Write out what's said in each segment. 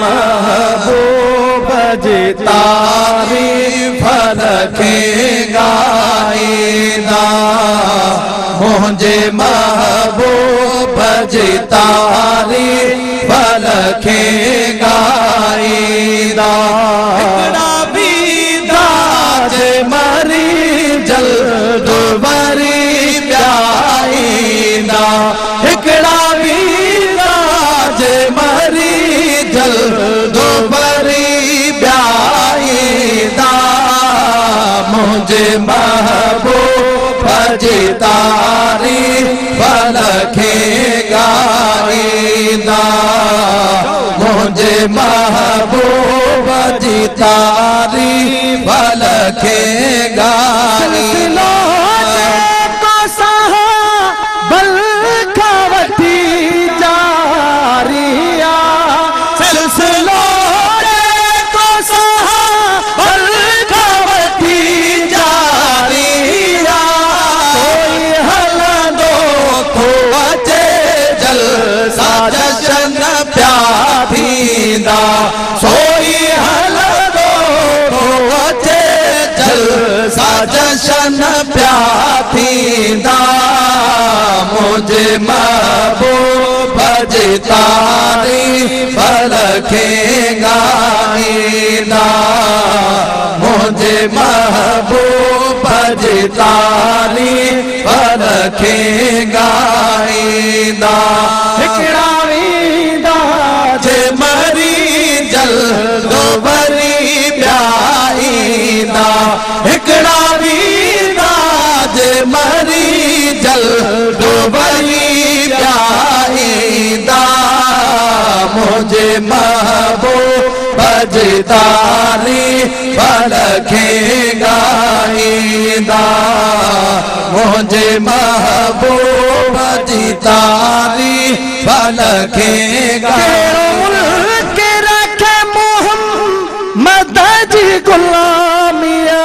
महबूब जी तारीफ़ रखे गाईंदा मुझे महबूब जी तारीफ़ रखे गाईंदा मरी जल्द वरी प्याईंदा हिकड़ा वीरा जे मरी जल्द वरी प्याईंदा मुझे महबूब जी तारीफ़ रखे गाईंदा मुझे महबूब जी तारीफ़ रखे गाईंदा को साहबल खावती जारिया सिलसिलो को साहबल खावती जारिया कोई हलंदो तो अचे जलसा जशन प्या थींदा सोई हलंदो तो अचे जलसा जशन प्या थींदा मुझे महबूब जी तारीफ़ रखे गाईंदा मुझे महबूब जी तारीफ़ रखे गाईंदा हिकड़ा वींदा जे मरी जल्द वरी प्याईंदा हिकड़ा वींदा जे मरी जल्द वरी प्याईंदा मुझे महबूब जी तारीफ़ रखे गाईंदा मुझे महबूब जी तारीफ़ रखे गाईंदा रखे मोहम्मद जी गुलामिया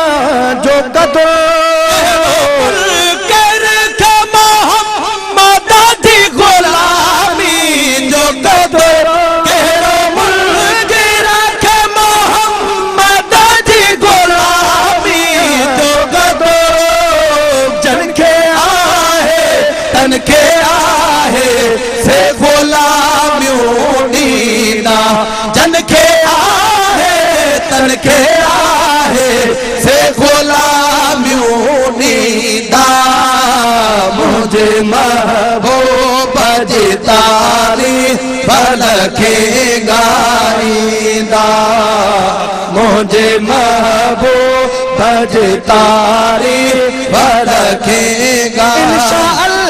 जो कदर के आहे से गुलामियों दीना जन के आहे तन के आहे से गुलामियों दीना मुझे महबूब जी तारीफ़ रखे गाईंदा मुझे महबूब जी तारीफ़ रखे गाईंदा